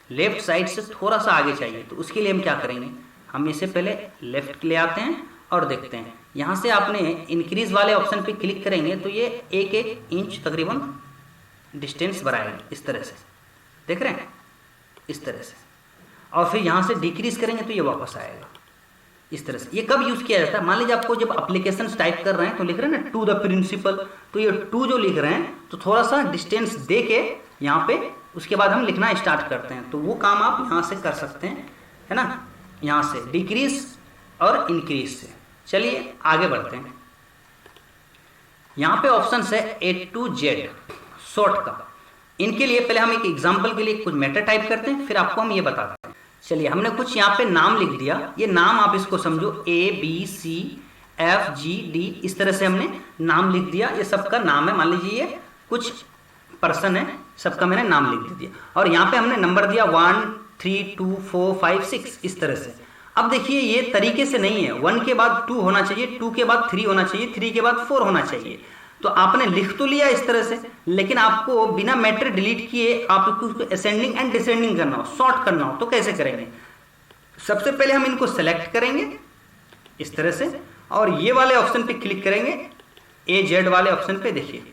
लेफ्ट साइड से थोड़ा सा आगे चाहिए, तो उसके लिए हम क्या करेंगे, हम इसे पहले लेफ्ट ले आते हैं और देखते हैं, यहाँ से आपने इंक्रीज वाले ऑप्शन पे क्लिक करेंगे तो ये 1-1 इंच तकरीबन डिस्टेंस बढ़ाएगा इस तरह से, देख रहे हैं इस तरह से, और फिर यहाँ से डिक्रीज करेंगे तो ये वापस आएगा इस तरह से। ये कब यूज किया जाता है, मान लीजिए आपको जब एप्लीकेशन टाइप कर रहे हैं तो लिख रहे हैं ना टू द प्रिंसिपल, तो ये टू जो लिख रहे हैं तो थोड़ा सा डिस्टेंस दे के यहाँ पे उसके बाद हम लिखना स्टार्ट करते हैं, तो वो काम आप यहाँ से कर सकते हैं, है ना, यहाँ से डिक्रीज और इंक्रीज से। चलिए आगे बढ़ते हैं, यहाँ पे ऑप्शन है A to Z शॉर्ट का, इनके लिए पहले हम एक एग्जांपल के लिए कुछ मैटर टाइप करते हैं, फिर आपको हम ये बताते हैं। चलिए हमने कुछ यहाँ पे नाम लिख दिया, ये नाम आप इसको समझो ABCFGD, इस तरह से हमने नाम लिख दिया, ये सबका नाम है, मान लीजिए ये कुछ पर्सन है, सबका मैंने नाम लिख दिया, और यहाँ पे हमने नंबर दिया 1 3 2 4 5 6 इस तरह से। अब देखिए ये तरीके से नहीं है, 1 के बाद 2 होना चाहिए, 2 के बाद 3 होना चाहिए, 3 के बाद 4 होना चाहिए, तो आपने लिख तो लिया इस तरह से, लेकिन आपको बिना मैटर डिलीट किए आपको उसको असेंडिंग एंड डिसेंडिंग करना हो, सॉर्ट करना हो, तो कैसे करेंगे, सबसे पहले हम इनको सेलेक्ट करेंगे इस तरह से और ये वाले ऑप्शन पे क्लिक करेंगे, AZ वाले ऑप्शन पे। देखिए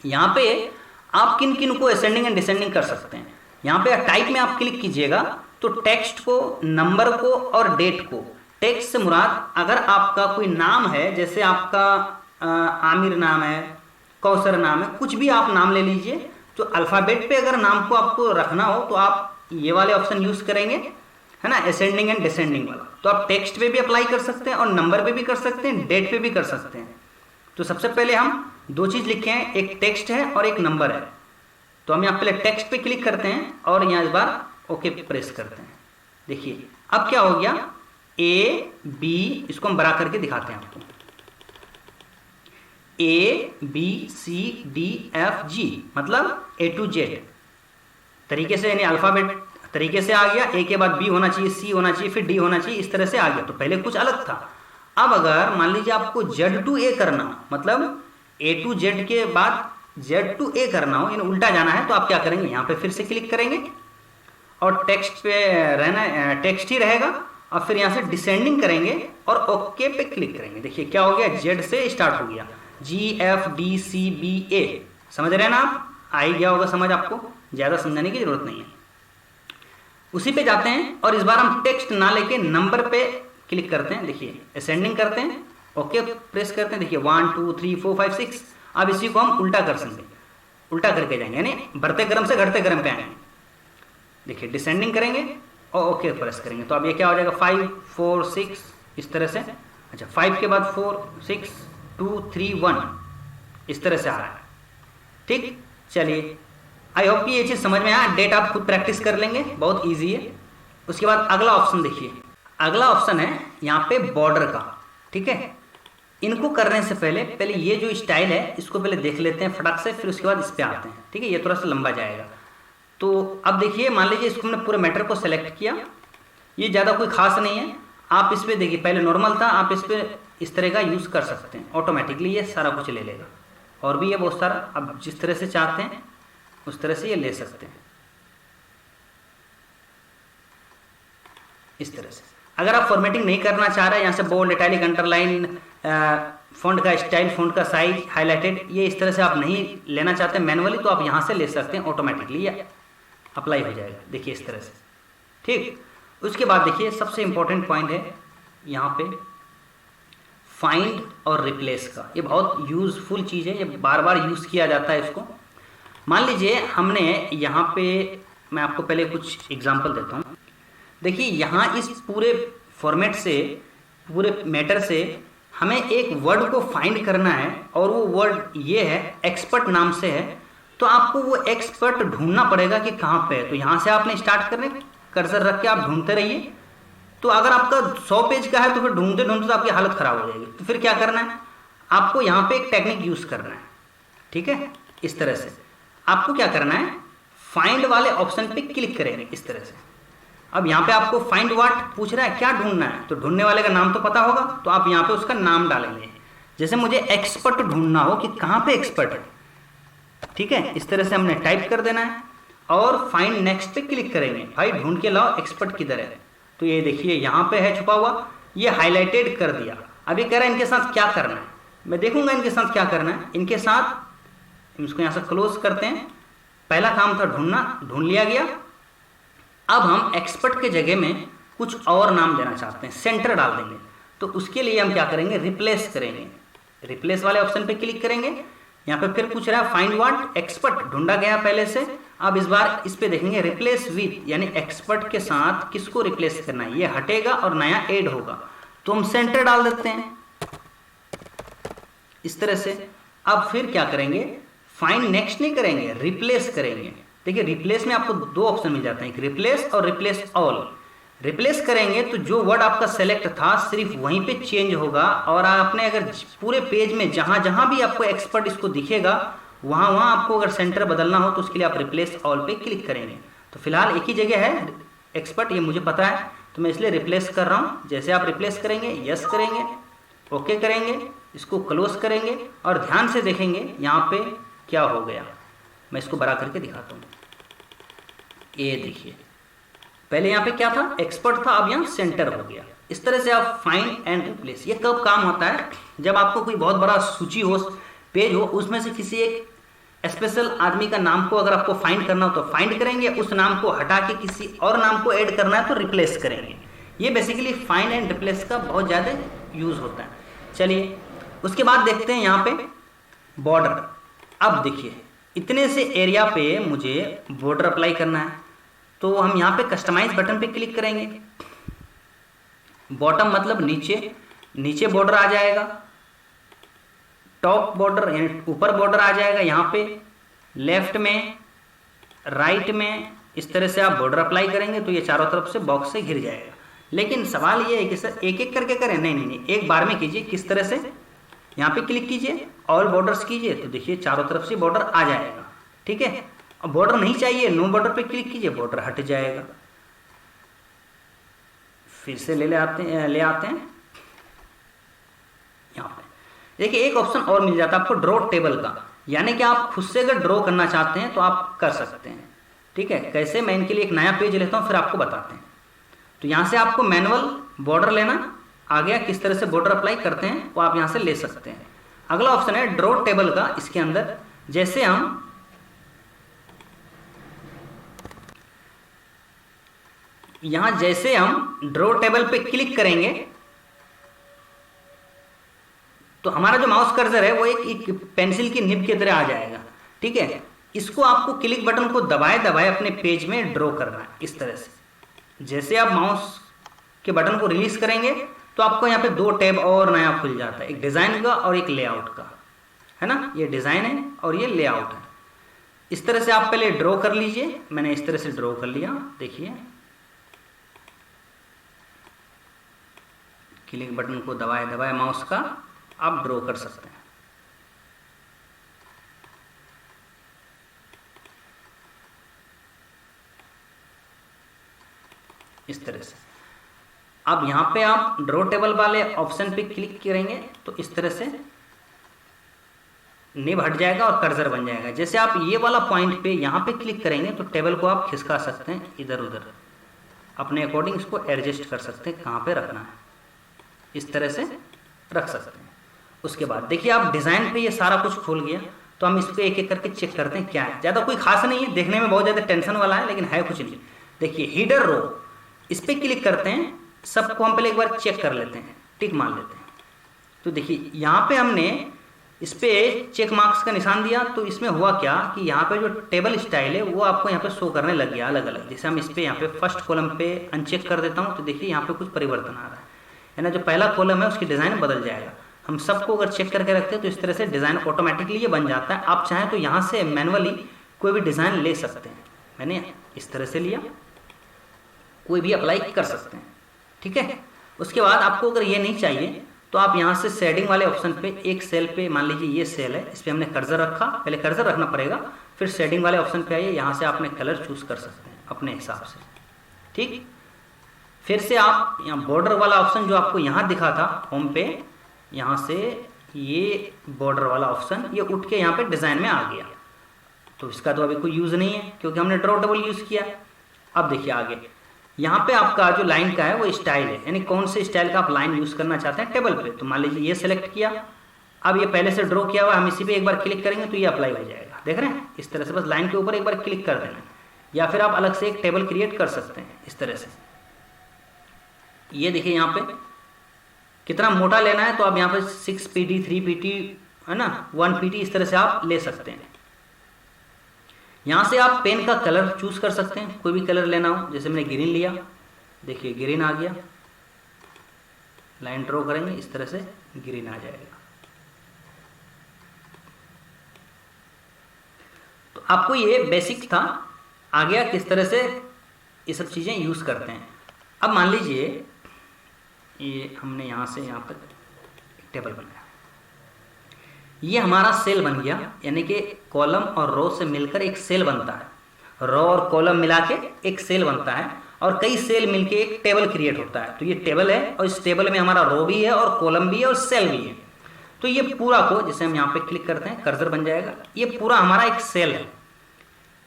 यहाँ पे आप किन किन को असेंडिंग एंड डिसेंडिंग कर सकते हैं, यहाँ पे टाइप में आप क्लिक कीजिएगा तो टेक्स्ट को, नंबर को और डेट को, टेक्स्ट से मुराद अगर आपका कोई नाम है, जैसे आपका आमिर नाम है, कौसर नाम है, कुछ भी आप नाम ले लीजिए, तो अल्फ़ाबेट पे अगर नाम को आपको रखना हो तो आप ये वाले ऑप्शन यूज करेंगे, है ना, असेंडिंग एंड डिसेंडिंग वाला। तो आप टेक्स्ट पे भी अप्लाई कर सकते हैं और नंबर पे भी कर सकते हैं, डेट पे भी कर सकते हैं। तो सबसे पहले हम 2 चीज लिखे हैं, एक टेक्स्ट है और एक नंबर है, तो हम यहाँ पहले टेक्स्ट पे क्लिक करते हैं और यहाँ इस बार ओके प्रेस करते हैं। देखिए अब क्या हो गया, A B, इसको हम बड़ा करके दिखाते हैं आपको, ABCDFG मतलब A to Z तरीके से, यानी अल्फाबेट तरीके से आ गया, A के बाद B होना चाहिए, C होना चाहिए, फिर D होना चाहिए, इस तरह से आ गया। तो पहले कुछ अलग था। अब अगर मान लीजिए आपको Z to A करना, मतलब A to Z के बाद Z to A करना हो, यानी उल्टा जाना है, तो आप क्या करेंगे, यहाँ पे फिर से क्लिक करेंगे और टेक्स्ट पे रहना, टेक्स्ट ही रहेगा, और फिर यहाँ से डिसेंडिंग करेंगे और ओके पे क्लिक करेंगे। देखिए क्या हो गया, Z से स्टार्ट हो गया, GFDCBA, समझ रहे हैं ना आप, आ ही गया होगा समझ, आपको ज्यादा समझाने की जरूरत नहीं है। उसी पे जाते हैं और इस बार हम टेक्स्ट ना लेके नंबर पे क्लिक करते हैं। देखिए असेंडिंग करते हैं, ओके प्रेस करते हैं, देखिए 1 2 3 4 5 6। अब इसी को हम उल्टा कर सकते, उल्टा करके जाएंगे, यानी बढ़ते क्रम से घटते क्रम पे आएंगे। देखिए डिसेंडिंग करेंगे और ओके प्रेस करेंगे, तो अब ये क्या हो जाएगा, 5 4 6 इस तरह से। अच्छा 5 के बाद 4 6 2 3 1 इस तरह से आ रहा है, ठीक। चलिए आई होप कि ये चीज समझ में आया। डेट आप खुद प्रैक्टिस कर लेंगे, बहुत इजी है। उसके बाद अगला ऑप्शन देखिए, अगला ऑप्शन है यहाँ पे बॉर्डर का, ठीक है। इनको करने से पहले ये जो स्टाइल है इसको पहले देख लेते हैं फटाक से, फिर उसके बाद इस पे आते हैं। ठीक है, ये थोड़ा सा लंबा जाएगा। तो अब देखिए, मान लीजिए इसको हमने पूरे मैटर को सेलेक्ट किया, ये ज़्यादा कोई खास नहीं है। आप इस पर देखिए, पहले नॉर्मल था, आप इस पर इस तरह का यूज़ कर सकते हैं, ऑटोमेटिकली ये सारा कुछ ले लेगा। और भी ये बहुत सारा, अब जिस तरह से चाहते हैं उस तरह से ये ले सकते हैं, इस तरह से। अगर आप फॉर्मेटिंग नहीं करना चाह रहे हैं, यहाँ से बोल्ड, इटैलिक, अंडरलाइन, फ़ॉन्ट का स्टाइल, फ़ॉन्ट का साइज, हाईलाइटेड, ये इस तरह से आप नहीं लेना चाहते मैनुअली, तो आप यहाँ से ले सकते हैं, ऑटोमेटिकली ये अप्लाई हो जाएगा। देखिए इस तरह से, ठीक। उसके बाद देखिए सबसे इंपॉर्टेंट पॉइंट है यहाँ पे फाइंड और रिप्लेस का। ये बहुत यूज़फुल चीज़ है, ये बार बार यूज़ किया जाता है इसको। मान लीजिए हमने यहाँ पे, मैं आपको पहले कुछ एग्जांपल देता हूँ। देखिए यहाँ इस पूरे फॉर्मेट से, पूरे मैटर से हमें एक वर्ड को फाइंड करना है, और वो वर्ड ये है, एक्सपर्ट नाम से है। तो आपको वो एक्सपर्ट ढूंढना पड़ेगा कि कहाँ पे है। तो यहाँ से आपने स्टार्ट करने, कर्सर रख के आप ढूंढते रहिए। तो अगर आपका 100 पेज का है तो फिर ढूंढते ढूंढते तो आपकी हालत खराब हो जाएगी। तो फिर क्या करना है, आपको यहाँ पे एक टेक्निक यूज करना है। ठीक है, इस तरह से आपको क्या करना है, फाइंड वाले ऑप्शन पे क्लिक करेंगे इस तरह से। अब यहाँ पे आपको फाइंड व्हाट पूछ रहा है, क्या ढूंढना है, तो ढूंढने वाले का नाम तो पता होगा, तो आप यहाँ पे उसका नाम डालेंगे। जैसे मुझे एक्सपर्ट ढूंढना हो कि कहाँ पे एक्सपर्ट है, ठीक है, इस तरह से हमने टाइप कर देना है और फाइंड नेक्स्ट पे क्लिक करेंगे। भाई ढूंढ के लाओ एक्सपर्ट किधर है। तो ये देखिए यहाँ पे है छुपा हुआ, ये हाईलाइटेड कर दिया। अभी कह रहा है इनके साथ क्या करना है, मैं देखूंगा इनके साथ क्या करना है। इनके साथ इसको यहाँ से क्लोज करते हैं। पहला काम था ढूंढना, ढूंढ लिया गया। अब हम एक्सपर्ट के जगह में कुछ और नाम देना चाहते हैं, सेंटर डाल देंगे। तो उसके लिए हम क्या करेंगे, रिप्लेस करेंगे। रिप्लेस वाले ऑप्शन पे क्लिक करेंगे। यहाँ पे फिर पूछ रहा है फाइंड व्हाट, एक्सपर्ट ढूंढा गया पहले से। अब इस बार इस पे देखेंगे रिप्लेस विथ, यानी एक्सपर्ट के साथ किसको रिप्लेस करना है, ये हटेगा और नया ऐड होगा। तो हम सेंटर डाल देते हैं इस तरह से। अब फिर क्या करेंगे, फाइंड नेक्स्ट नहीं करेंगे, रिप्लेस करेंगे। देखिए रिप्लेस में आपको दो ऑप्शन मिल जाते हैं, एक रिप्लेस और रिप्लेस ऑल। रिप्लेस करेंगे तो जो वर्ड आपका सेलेक्ट था सिर्फ वहीं पे चेंज होगा, और आपने अगर पूरे पेज में जहां जहां भी आपको एक्सपर्ट इसको दिखेगा वहां वहां आपको अगर सेंटर बदलना हो तो उसके लिए आप रिप्लेस ऑल पे क्लिक करेंगे। तो फिलहाल एक ही जगह है एक्सपर्ट, ये मुझे पता है, तो मैं इसलिए रिप्लेस कर रहा हूं। जैसे आप रिप्लेस करेंगे, यस करेंगे, ओके करेंगे, इसको क्लोज करेंगे और ध्यान से देखेंगे यहाँ पे क्या हो गया। मैं इसको बड़ा करके दिखाता हूँ। ये देखिए पहले यहाँ पे क्या था, एक्सपर्ट था, अब यहाँ सेंटर हो गया। इस तरह से आप फाइंड एंड रिप्लेस, ये कब काम होता है, जब आपको कोई बहुत बड़ा सूची हो, पेज हो, उसमें से किसी एक स्पेशल आदमी का नाम को अगर आपको फाइंड करना हो तो फाइंड करेंगे, उस नाम को हटा के किसी और नाम को ऐड करना है तो रिप्लेस करेंगे। ये बेसिकली फाइंड एंड रिप्लेस का बहुत ज़्यादा यूज होता है। चलिए उसके बाद देखते हैं यहाँ पे बॉर्डर। अब देखिए इतने से एरिया पे मुझे बॉर्डर अप्लाई करना है, तो हम यहाँ पे कस्टमाइज बटन पे क्लिक करेंगे। बॉटम मतलब नीचे, नीचे बॉर्डर आ जाएगा, टॉप बॉर्डर यानी ऊपर बॉर्डर आ जाएगा। यहाँ पे लेफ्ट में, राइट में, इस तरह से आप बॉर्डर अप्लाई करेंगे तो ये चारों तरफ से बॉक्स से घिर जाएगा। लेकिन सवाल ये है कि सर एक एक करके करें, नहीं नहीं नहीं, एक बार में कीजिए। किस तरह से, यहाँ पे क्लिक कीजिए, ऑल बॉर्डर्स कीजिए, तो देखिए चारों तरफ से बॉर्डर आ जाएगा। ठीक है, अब बॉर्डर नहीं चाहिए, नो बॉर्डर पे क्लिक कीजिए, बॉर्डर हट जाएगा। फिर से ले आते हैं यहाँ पे। देखिए एक ऑप्शन और मिल जाता है आपको, ड्रॉ टेबल का, यानी कि आप खुद से अगर ड्रॉ करना चाहते हैं तो आप कर सकते हैं। ठीक है, कैसे, मैं इनके लिए एक नया पेज लेता हूँ फिर आपको बताते हैं। तो यहाँ से आपको मैनुअल बॉर्डर लेना आ गया, किस तरह से बॉर्डर अप्लाई करते हैं वो आप यहाँ से ले सकते हैं। अगला ऑप्शन है ड्रॉ टेबल का। इसके अंदर जैसे हम यहां ड्रॉ टेबल पे क्लिक करेंगे तो हमारा जो माउस कर्सर है वो एक पेंसिल की निब की तरह आ जाएगा। ठीक है, इसको आपको क्लिक बटन को दबाए दबाए अपने पेज में ड्रॉ करना है इस तरह से। जैसे आप माउस के बटन को रिलीज करेंगे तो आपको यहाँ पे दो टैब और नया खुल जाता है, एक डिजाइन का और एक लेआउट का, है ना। ये डिजाइन है और ये लेआउट है। इस तरह से आप पहले ड्रॉ कर लीजिए। मैंने इस तरह से ड्रॉ कर लिया, देखिए क्लिक बटन को दबाए दबाए माउस का आप ड्रॉ कर सकते हैं। इस तरह से अब यहाँ पे आप ड्रॉ टेबल वाले ऑप्शन पे क्लिक करेंगे तो इस तरह से निब हट जाएगा और कर्सर बन जाएगा। जैसे आप ये वाला पॉइंट पे यहाँ पे क्लिक करेंगे तो टेबल को आप खिसका सकते हैं इधर उधर, अपने अकॉर्डिंग इसको एडजस्ट कर सकते हैं कहाँ पे रखना है, इस तरह से रख सकते हैं। उसके बाद देखिए आप डिज़ाइन पे ये सारा कुछ खुल गया, तो हम इसको एक एक करके चेक करते हैं क्या है। ज़्यादा कोई खास नहीं है, देखने में बहुत ज़्यादा टेंशन वाला है लेकिन है कुछ नहीं। देखिए हीडर रो, इस पर क्लिक करते हैं, सबको हम पहले एक बार चेक कर लेते हैं, टिक मार लेते हैं। तो देखिए यहाँ पे हमने इस पे चेक मार्क्स का निशान दिया, तो इसमें हुआ क्या कि यहाँ पे जो टेबल स्टाइल है वो आपको यहाँ पे शो करने लग गया अलग अलग। जैसे हम इस पे यहाँ पे फर्स्ट कॉलम पे अनचेक कर देता हूँ तो देखिए यहाँ पे कुछ परिवर्तन आ रहा है ना। जो पहला कॉलम है उसकी डिज़ाइन बदल जाएगा। हम सबको अगर चेक करके रखते हैं तो इस तरह से डिज़ाइन ऑटोमेटिकली ये बन जाता है। आप चाहें तो यहाँ से मैनुअली कोई भी डिज़ाइन ले सकते हैं। मैंने इस तरह से लिया, कोई भी अप्लाई कर सकते हैं, ठीक है। उसके बाद आपको अगर ये नहीं चाहिए तो आप यहाँ से शेडिंग वाले ऑप्शन पे एक सेल पे, मान लीजिए ये सेल है, इस पर हमने कर्सर रखा, पहले कर्सर रखना पड़ेगा, फिर शेडिंग वाले ऑप्शन पे आइए, यहाँ से आपने कलर चूज कर सकते हैं अपने हिसाब से, ठीक। फिर से आप यहाँ बॉर्डर वाला ऑप्शन जो आपको यहाँ दिखा था होम पे, यहाँ से ये बॉर्डर वाला ऑप्शन ये उठ के यहाँ पे डिज़ाइन में आ गया। तो इसका तो अभी कोई यूज़ नहीं है क्योंकि हमने ड्रॉ टेबल यूज़ किया। अब देखिए आगे यहाँ पे आपका जो लाइन का है वो स्टाइल है, यानी कौन से स्टाइल का आप लाइन यूज़ करना चाहते हैं टेबल पे। तो मान लीजिए ये सेलेक्ट किया, अब ये पहले से ड्रॉ किया हुआ, हम इसी पे एक बार क्लिक करेंगे तो ये अप्लाई हो जाएगा। देख रहे हैं, इस तरह से बस लाइन के ऊपर एक बार क्लिक कर देना, या फिर आप अलग से एक टेबल क्रिएट कर सकते हैं इस तरह से। ये देखिए यहाँ पे कितना मोटा लेना है तो आप यहाँ पे 6 PT 3 PT है ना, 1 PT इस तरह से आप ले सकते हैं। यहाँ से आप पेन का कलर चूज कर सकते हैं, कोई भी कलर लेना हो। जैसे मैंने ग्रीन लिया, देखिए ग्रीन आ गया, लाइन ड्रॉ करेंगे इस तरह से ग्रीन आ जाएगा। तो आपको ये बेसिक था, आ गया किस तरह से ये सब चीज़ें यूज़ करते हैं। अब मान लीजिए ये हमने यहाँ से यहाँ तक टेबल बनाया, ये हमारा सेल बन गया, यानी कि कॉलम और रो से मिलकर एक सेल बनता है। रो और कॉलम मिला के एक सेल बनता है और कई सेल मिलके एक टेबल क्रिएट होता है। तो ये टेबल है और इस टेबल में हमारा रो भी है और कॉलम भी है और सेल भी है। तो ये पूरा को, जैसे हम यहाँ पे क्लिक करते हैं कर्सर बन जाएगा, ये पूरा हमारा एक सेल है।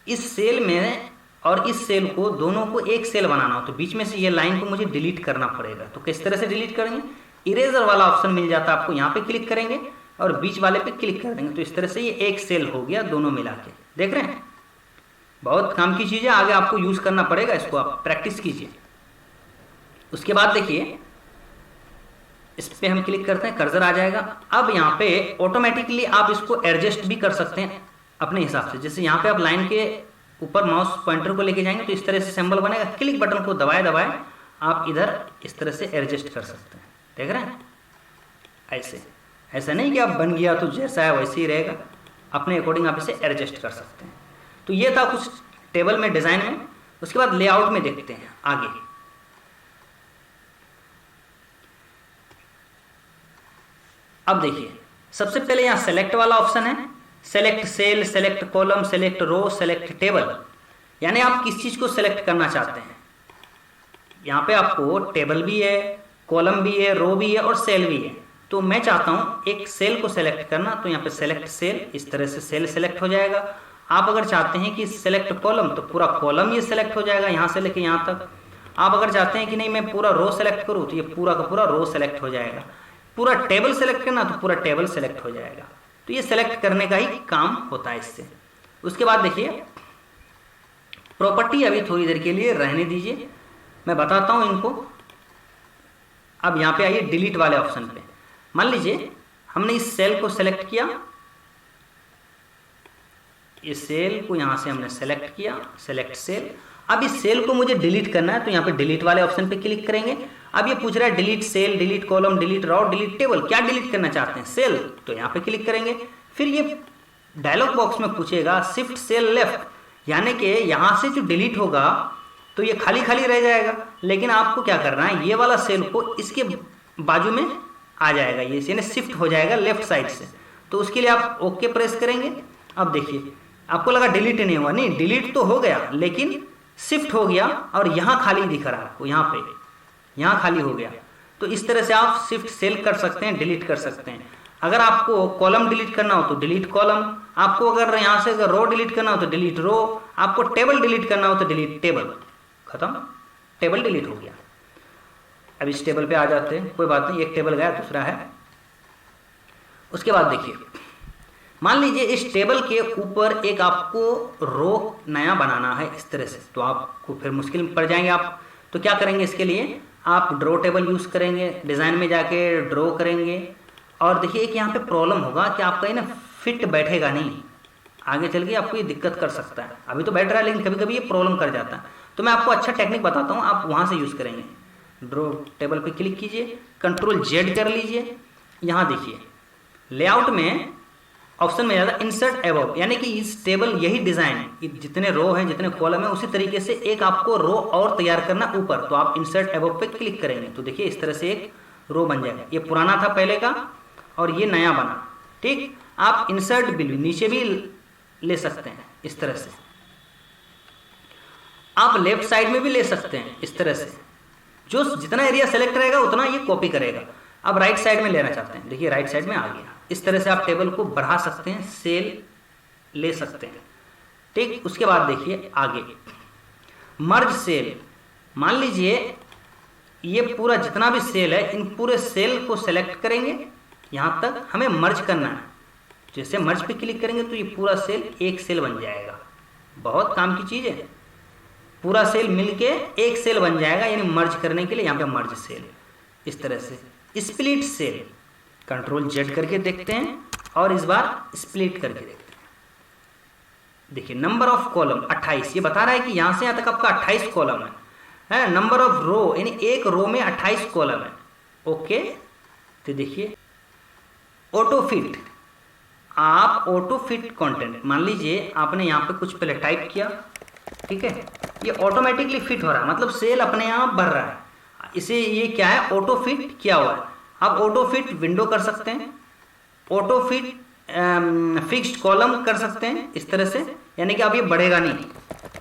इस सेल में और इस सेल को दोनों को एक सेल बनाना हो तो बीच में से ये लाइन को मुझे डिलीट करना पड़ेगा। तो किस तरह से डिलीट करेंगे, इरेजर वाला ऑप्शन मिल जाता है आपको, यहाँ पे क्लिक करेंगे और बीच वाले पे क्लिक कर देंगे तो इस तरह से ये एक सेल हो गया दोनों मिला के। देख रहे हैं, बहुत काम की चीज़ है, आगे आपको यूज़ करना पड़ेगा, इसको आप प्रैक्टिस कीजिए। उसके बाद देखिए इस पे हम क्लिक करते हैं, कर्सर आ जाएगा। अब यहाँ पे ऑटोमेटिकली आप इसको एडजस्ट भी कर सकते हैं अपने हिसाब से। जैसे यहाँ पे आप लाइन के ऊपर माउस पॉइंटर को लेके जाएंगे तो इस तरह से सिंबल बनेगा, क्लिक बटन को दबाए दबाए आप इधर इस तरह से एडजस्ट कर सकते हैं। देख रहे हैं, ऐसे, ऐसा नहीं कि आप बन गया तो जैसा है वैसे ही रहेगा, अपने अकॉर्डिंग आप इसे एडजस्ट कर सकते हैं। तो ये था कुछ टेबल में, डिज़ाइन में। उसके बाद लेआउट में देखते हैं आगे। अब देखिए सबसे पहले यहाँ सेलेक्ट वाला ऑप्शन है, select cell, select column, select row, select table, यानी आप किस चीज़ को सेलेक्ट करना चाहते हैं। यहाँ पे आपको टेबल भी है, कॉलम भी है, रो भी है और सेल भी है। तो मैं चाहता हूँ एक सेल को सेलेक्ट करना, तो यहाँ पे सेलेक्ट सेल, इस तरह से सेल सेलेक्ट हो जाएगा। आप अगर चाहते हैं कि सेलेक्ट कॉलम तो पूरा कॉलम ये सेलेक्ट हो जाएगा यहाँ से लेके यहाँ तक। आप अगर चाहते हैं कि नहीं मैं पूरा रो सेलेक्ट करूँ तो ये पूरा का पूरा रो सेलेक्ट हो जाएगा। पूरा टेबल सेलेक्ट करना तो पूरा टेबल सेलेक्ट हो जाएगा। तो ये सेलेक्ट करने का ही काम होता है इससे। उसके बाद देखिए प्रॉपर्टी अभी थोड़ी देर के लिए रहने दीजिए, मैं बताता हूँ इनको। अब यहाँ पे आइए डिलीट वाले ऑप्शन पे। मान लीजिए हमने इस सेल को सेलेक्ट किया, इस सेल को यहाँ से हमने सेलेक्ट किया, सेलेक्ट सेल। अब इस सेल को मुझे डिलीट करना है तो यहाँ पे डिलीट वाले ऑप्शन पे क्लिक करेंगे। अब ये पूछ रहा है delete cell, delete column, delete row, delete table, क्या डिलीट करना चाहते हैं, सेल, तो यहाँ पे क्लिक करेंगे। फिर ये डायलॉग बॉक्स में पूछेगा शिफ्ट सेल लेफ्ट, यानी कि यहाँ से जो डिलीट होगा तो ये खाली खाली रह जाएगा। लेकिन आपको क्या करना है, ये वाला सेल को इसके बाजू में आ जाएगा ये, यानी शिफ्ट हो जाएगा लेफ्ट साइड से। तो उसके लिए आप ओके प्रेस करेंगे। अब देखिए आपको लगा डिलीट नहीं हुआ, नहीं डिलीट तो हो गया लेकिन शिफ्ट हो गया और यहाँ खाली दिख रहा है आपको, यहाँ पे यहाँ खाली हो गया। तो इस तरह से आप शिफ्ट सेल कर सकते हैं, डिलीट कर सकते हैं। अगर आपको कॉलम डिलीट करना हो तो डिलीट कॉलम, आपको अगर यहाँ से अगर रो डिलीट करना हो तो डिलीट रो, आपको टेबल डिलीट करना हो तो डिलीट टेबल। खत्म, टेबल डिलीट हो गया। अब इस टेबल पे आ जाते हैं, कोई बात नहीं, एक टेबल गया दूसरा है। उसके बाद देखिए मान लीजिए इस टेबल के ऊपर एक आपको रो नया बनाना है इस तरह से, तो आपको फिर मुश्किल में पड़ जाएंगे आप। तो क्या करेंगे, इसके लिए आप ड्रॉ टेबल यूज़ करेंगे, डिज़ाइन में जाके ड्रॉ करेंगे। और देखिए एक यहाँ पे प्रॉब्लम होगा कि आपका ये ना फिट बैठेगा नहीं, आगे चल के आपको ये दिक्कत कर सकता है। अभी तो बैठ रहा है लेकिन कभी कभी ये प्रॉब्लम कर जाता है। तो मैं आपको अच्छा टेक्निक बताता हूँ, आप वहाँ से यूज़ करेंगे। ड्रॉ टेबल पे क्लिक कीजिए, कंट्रोल जेड कर लीजिए। यहाँ देखिए लेआउट में ऑप्शन में ज़्यादा इंसर्ट एबव, यानी कि इस टेबल यही डिज़ाइन जितने रो हैं जितने कॉलम है उसी तरीके से एक आपको रो और तैयार करना ऊपर। तो आप इंसर्ट एबव पे क्लिक करेंगे तो देखिए इस तरह से एक रो बन जाएगा। ये पुराना था पहले का और ये नया बना। ठीक, आप इंसर्ट भी नीचे भी ले सकते हैं इस तरह से, आप लेफ्ट साइड में भी ले सकते हैं इस तरह से। जो जितना एरिया सेलेक्ट रहेगा उतना ये कॉपी करेगा। अब राइट साइड में लेना चाहते हैं, देखिए राइट साइड में आ गया। इस तरह से आप टेबल को बढ़ा सकते हैं, सेल ले सकते हैं। ठीक, उसके बाद देखिए आगे मर्ज सेल। मान लीजिए ये पूरा जितना भी सेल है इन पूरे सेल को सेलेक्ट करेंगे, यहाँ तक हमें मर्ज करना है। जैसे मर्ज पे क्लिक करेंगे तो ये पूरा सेल एक सेल बन जाएगा। बहुत काम की चीज़ है, पूरा सेल मिलके एक सेल बन जाएगा, यानी मर्ज करने के लिए यहाँ पे मर्ज सेल। इस तरह से स्प्लिट सेल, कंट्रोल जेड करके देखते हैं और इस बार स्प्लिट करके देखते हैं। देखिए नंबर ऑफ कॉलम 28, ये बता रहा है कि यहाँ से यहाँ तक आपका 28 कॉलम है। नंबर ऑफ रो, यानी एक रो में 28 कॉलम है। ओके, तो देखिए ऑटो फिट, आप ऑटो फिट कंटेंट, मान लीजिए आपने यहाँ पे कुछ पहले टाइप किया, ठीक है, ये ऑटोमेटिकली फिट हो रहा है, मतलब सेल अपने आप भर रहा है। इसे ये क्या है, ऑटो फिट किया हुआ है। आप ऑटो फिट विंडो कर सकते हैं, ऑटो फिट फिक्स्ड कॉलम कर सकते हैं इस तरह से, यानी कि अब ये बढ़ेगा नहीं।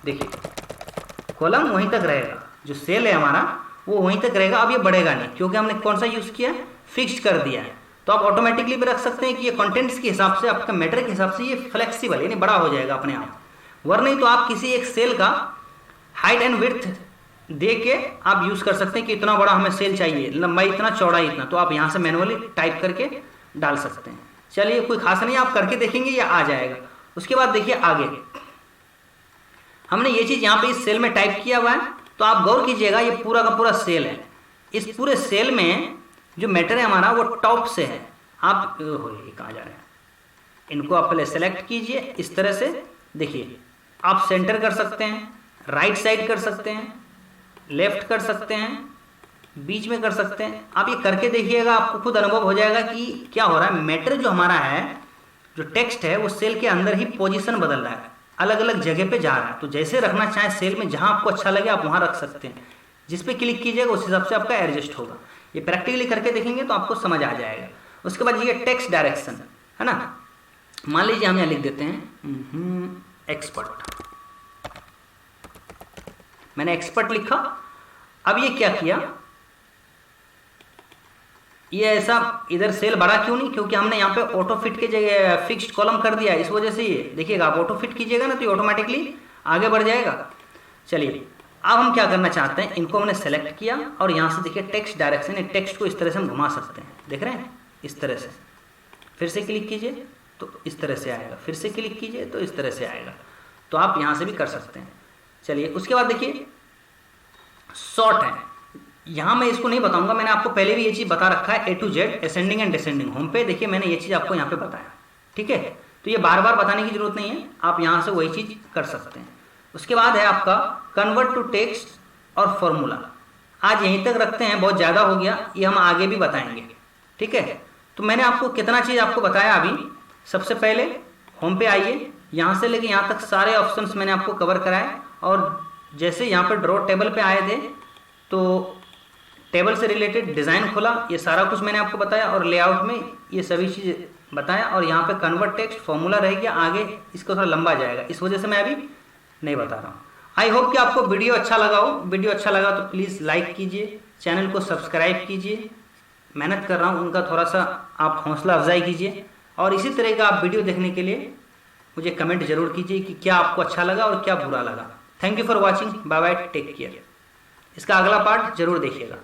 देखिए कॉलम वहीं तक रहेगा, जो सेल है हमारा वो वहीं तक रहेगा, अब ये बढ़ेगा नहीं क्योंकि हमने कौन सा यूज़ किया है, फिक्स्ड कर दिया है। तो आप ऑटोमेटिकली भी रख सकते हैं कि ये कंटेंट्स के हिसाब से, आपका मैटर के हिसाब से ये फ्लेक्सिबल यानी बड़ा हो जाएगा अपने आप। वरना नहीं तो आप किसी एक सेल का हाइट एंड विड्थ दे के आप यूज़ कर सकते हैं कि इतना बड़ा हमें सेल चाहिए, लंबाई इतना, चौड़ाई इतना, तो आप यहाँ से मैनुअली टाइप करके डाल सकते हैं। चलिए कोई खास नहीं, आप करके देखेंगे या आ जाएगा। उसके बाद देखिए आगे हमने ये चीज़ यहाँ पे इस सेल में टाइप किया हुआ है, तो आप गौर कीजिएगा ये पूरा का पूरा सेल है। इस पूरे सेल में जो मैटर है हमारा वो टॉप से है। आप कहाँ जा रहे हैं, इनको आप पहले सेलेक्ट कीजिए इस तरह से। देखिए आप सेंटर कर सकते हैं, राइट साइड कर सकते हैं, लेफ्ट कर सकते हैं, बीच में कर सकते हैं। आप ये करके देखिएगा, आपको खुद अनुभव हो जाएगा कि क्या हो रहा है। मैटर जो हमारा है, जो टेक्स्ट है, वो सेल के अंदर ही पोजीशन बदल रहा है, अलग अलग जगह पे जा रहा है। तो जैसे रखना चाहे सेल में, जहां आपको अच्छा लगे आप वहां रख सकते हैं। जिस पे क्लिक कीजिएगा उस हिसाब से आपका एडजस्ट होगा। ये प्रैक्टिकली करके देखेंगे तो आपको समझ आ जाएगा। उसके बाद ये टेक्स्ट डायरेक्शन है ना, मान लीजिए हम यहाँ लिख देते हैं एक्सपर्ट, मैंने एक्सपर्ट लिखा। अब ये क्या किया, ये ऐसा इधर सेल बढ़ा क्यों नहीं, क्योंकि हमने यहाँ पे ऑटो फिट के जगह फिक्स्ड कॉलम कर दिया, इस वजह से ये देखिएगा आप ऑटो फिट कीजिएगा ना तो ये ऑटोमेटिकली आगे बढ़ जाएगा। चलिए अब हम क्या करना चाहते हैं, इनको हमने सेलेक्ट किया और यहाँ से देखिए टेक्स्ट डायरेक्शन, टेक्स्ट को इस तरह से हम घुमा सकते हैं, देख रहे हैं इस तरह से। फिर से क्लिक कीजिए तो इस तरह से आएगा, फिर से क्लिक कीजिए तो इस तरह से आएगा। तो आप यहाँ से भी कर सकते हैं। चलिए उसके बाद देखिए शॉर्ट है, यहाँ मैं इसको नहीं बताऊंगा, मैंने आपको पहले भी ये चीज़ बता रखा है, A to Z ascending and descending. Home पे देखिए मैंने ये चीज़ आपको यहाँ पे बताया, ठीक है। तो ये बार बार बताने की जरूरत नहीं है, आप यहाँ से वही चीज़ कर सकते हैं। उसके बाद है आपका कन्वर्ट टू टेक्स्ट और फॉर्मूला। आज यहीं तक रखते हैं, बहुत ज़्यादा हो गया, ये हम आगे भी बताएंगे, ठीक है। तो मैंने आपको कितना चीज़ आपको बताया अभी। सबसे पहले होम पे आइए, यहाँ से लेके यहाँ तक सारे ऑप्शंस मैंने आपको कवर कराए। और जैसे यहाँ पर ड्रॉ टेबल पे आए थे तो टेबल से रिलेटेड डिज़ाइन खोला, ये सारा कुछ मैंने आपको बताया, और लेआउट में ये सभी चीज़ बताया, और यहाँ पे कन्वर्ट टेक्स्ट फॉर्मूला रह गया, आगे इसको थोड़ा लंबा जाएगा, इस वजह से मैं अभी नहीं बता रहा हूँ। आई होप कि आपको वीडियो अच्छा लगा हो। वीडियो अच्छा लगा तो प्लीज़ लाइक कीजिए, चैनल को सब्सक्राइब कीजिए। मेहनत कर रहा हूँ, उनका थोड़ा सा आप हौसला अफजाई कीजिए, और इसी तरह का आप वीडियो देखने के लिए मुझे कमेंट जरूर कीजिए कि क्या आपको अच्छा लगा और क्या बुरा लगा। Thank you for watching, bye bye, take care. इसका अगला पार्ट जरूर देखिएगा।